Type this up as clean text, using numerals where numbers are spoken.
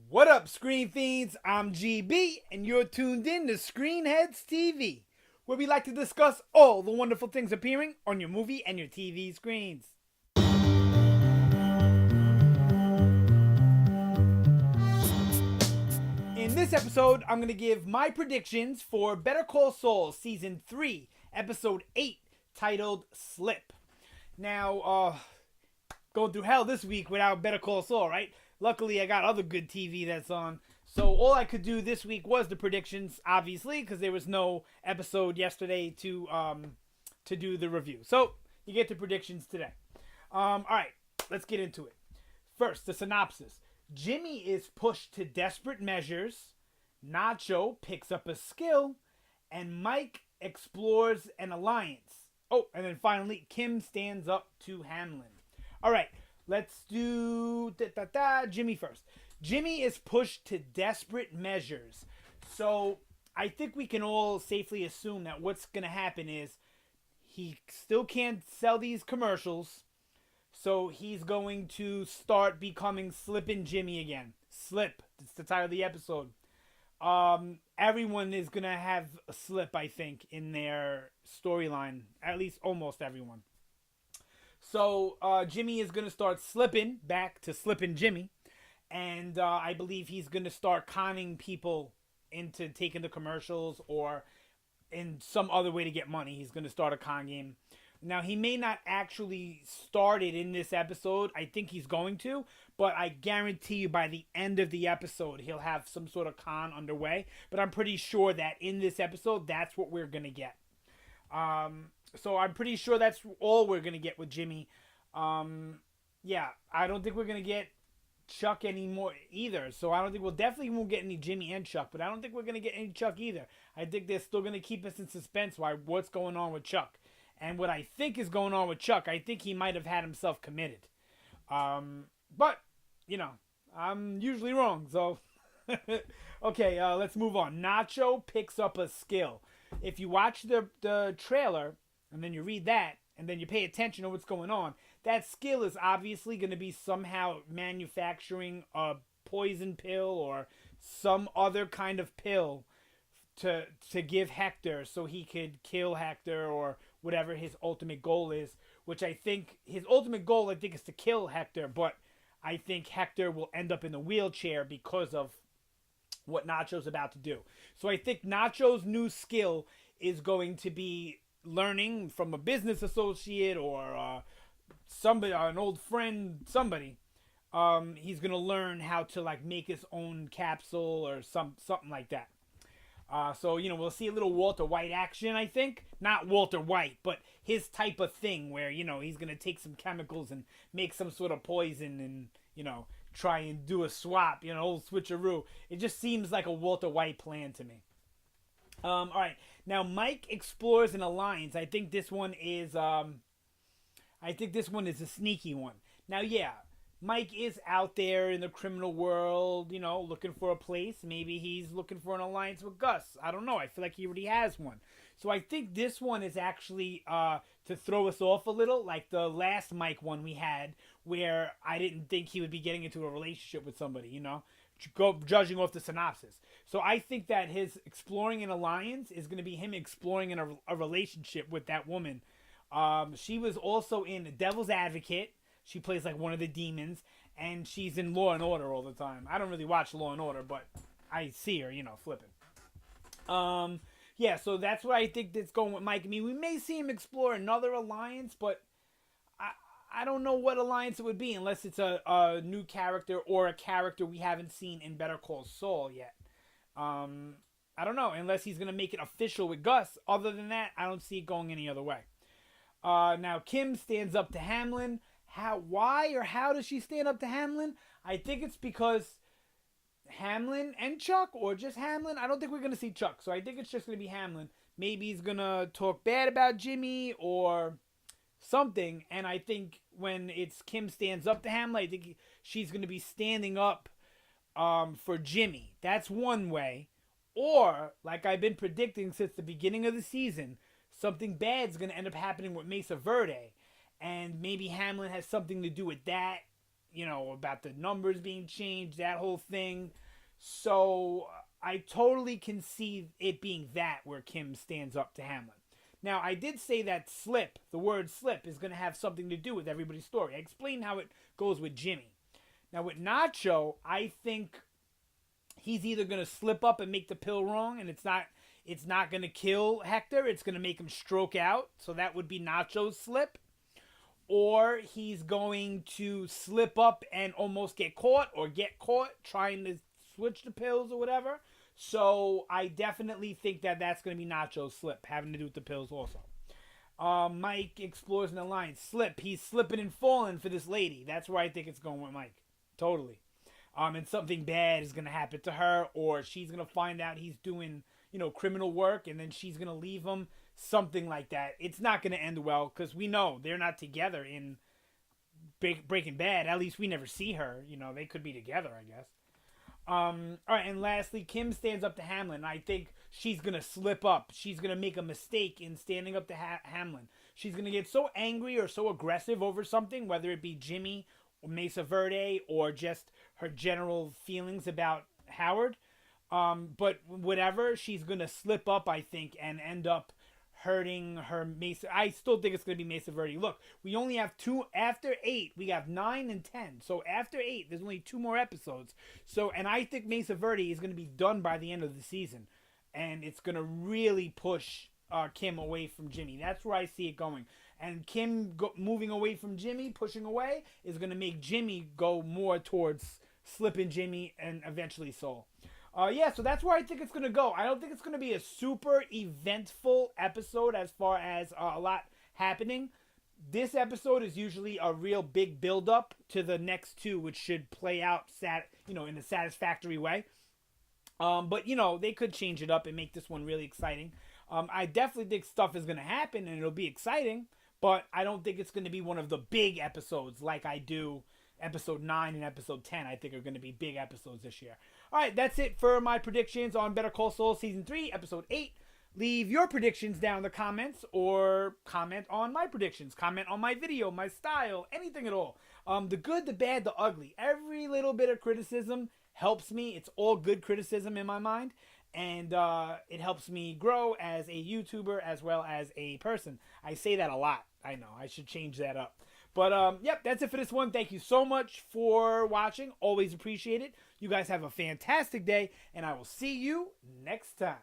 What up, Screen Fiends? I'm GB, and you're tuned in to Headz TV, where we like to discuss all the wonderful things appearing on your movie and your TV screens. In this episode, I'm going to give my predictions for Better Call Saul Season 3, Episode 8, titled Slip. Now, going through hell this week without Better Call Saul, right? Luckily, I got other good TV that's on. So all I could do this week was the predictions, obviously, because there was no episode yesterday to do the review. So you get the predictions today. All right, let's get into it. First, the synopsis. Jimmy is pushed to desperate measures. Nacho picks up a skill, and Mike explores an alliance. Oh, and then finally, Kim stands up to Hamlin. All right. Let's do Jimmy first. Jimmy is pushed to desperate measures. So I think we can all safely assume that what's going to happen is he still can't sell these commercials. So he's going to start becoming Slippin' Jimmy again. Slip. That's the title of the episode. Everyone is going to have a slip, I think, in their storyline. At least almost everyone. So Jimmy is going to start slipping back to Slippin' Jimmy. And I believe he's going to start conning people into taking the commercials or in some other way to get money. He's going to start a con game. Now, he may not actually start it in this episode. I think he's going to. But I guarantee you by the end of the episode, he'll have some sort of con underway. But I'm pretty sure that in this episode, that's what we're going to get. So I'm pretty sure that's all we're going to get with Jimmy. Yeah, I don't think we're going to get Chuck anymore either. So I don't think definitely won't get any Jimmy and Chuck, but I don't think we're going to get any Chuck either. I think they're still going to keep us in suspense what's going on with Chuck. And what I think is going on with Chuck, I think he might have had himself committed. But, you know, I'm usually wrong. So, okay, let's move on. Nacho picks up a skill. If you watch the trailer, and then you read that, and then you pay attention to what's going on, that skill is obviously going to be somehow manufacturing a poison pill or some other kind of pill to give Hector so he could kill Hector or whatever his ultimate goal is, which I think his ultimate goal, I think, is to kill Hector, but I think Hector will end up in the wheelchair because of what Nacho's about to do. So I think Nacho's new skill is going to be learning from a business associate or somebody, an old friend, somebody. He's gonna learn how to like make his own capsule or something like that. So you know, we'll see a little Walter White action. I think not Walter White, but his type of thing where you know he's gonna take some chemicals and make some sort of poison and you know try and do a swap. You know, old switcheroo. It just seems like a Walter White plan to me. All right. Now Mike explores an alliance. I think this one is a sneaky one. Now, yeah, Mike is out there in the criminal world, you know, looking for a place. Maybe he's looking for an alliance with Gus. I don't know. I feel like he already has one. So I think this one is actually to throw us off a little, like the last Mike one we had, where I didn't think he would be getting into a relationship with somebody, you know, judging off the synopsis. So I think that his exploring an alliance is going to be him exploring a relationship with that woman. She was also in Devil's Advocate. She plays like one of the demons, and she's in Law and Order all the time. I don't really watch Law and Order, but I see her, you know, flipping. Yeah, so that's what I think that's going with Mike. I mean, we may see him explore another alliance, but I don't know what alliance it would be unless it's a new character or a character we haven't seen in Better Call Saul yet. I don't know, unless he's going to make it official with Gus. Other than that, I don't see it going any other way. Now, Kim stands up to Hamlin. Why or how does she stand up to Hamlin? I think it's because Hamlin and Chuck, or just Hamlin. I don't think we're going to see Chuck, so I think it's just going to be Hamlin. Maybe he's going to talk bad about Jimmy or something, and I think when it's Kim stands up to Hamlin, I think she's going to be standing up for Jimmy. That's one way. Or, like I've been predicting since the beginning of the season, something bad's going to end up happening with Mesa Verde. And maybe Hamlin has something to do with that. about the numbers being changed, that whole thing. So I totally can see it being that where Kim stands up to Hamlin. Now, I did say that slip, the word slip, is going to have something to do with everybody's story. I explained how it goes with Jimmy. Now, with Nacho, I think he's either going to slip up and make the pill wrong, and it's not going to kill Hector. It's going to make him stroke out. So that would be Nacho's slip. Or he's going to slip up and almost get caught trying to switch the pills or whatever. So I definitely think that that's going to be Nacho's slip, having to do with the pills also. Mike explores in the line. Slip. He's slipping and falling for this lady. That's where I think it's going with Mike. Totally. And something bad is going to happen to her, or she's going to find out he's doing, criminal work, and then she's going to leave him. Something like that. It's not going to end well, because we know they're not together in Breaking Bad. At least we never see her. They could be together, I guess. All right, and lastly, Kim stands up to Hamlin. I think she's going to slip up. She's going to make a mistake in standing up to Hamlin. She's going to get so angry or so aggressive over something, whether it be Jimmy or Mesa Verde or just her general feelings about Howard. But whatever, she's going to slip up, I think, and end up hurting her Mesa. I still think it's going to be Mesa Verde. Look, we only have 2 after 8. We have 9 and 10. So after 8, there's only 2 more episodes. And I think Mesa Verde is going to be done by the end of the season, and it's going to really push Kim away from Jimmy. That's where I see it going. And Kim moving away from Jimmy, pushing away, is going to make Jimmy go more towards slipping Jimmy and eventually Saul. So that's where I think it's going to go. I don't think it's going to be a super eventful episode as far as a lot happening. This episode is usually a real big build-up to the next 2, which should play out in a satisfactory way. But they could change it up and make this one really exciting. I definitely think stuff is going to happen and it'll be exciting, but I don't think it's going to be one of the big episodes like I do episode 9 and episode 10. I think are going to be big episodes this year. All right, that's it for my predictions on Better Call Saul Season 3, Episode 8. Leave your predictions down in the comments or comment on my predictions. Comment on my video, my style, anything at all. The good, the bad, the ugly. Every little bit of criticism helps me. It's all good criticism in my mind. And it helps me grow as a YouTuber as well as a person. I say that a lot. I know. I should change that up. But, yep, that's it for this one. Thank you so much for watching. Always appreciate it. You guys have a fantastic day, and I will see you next time.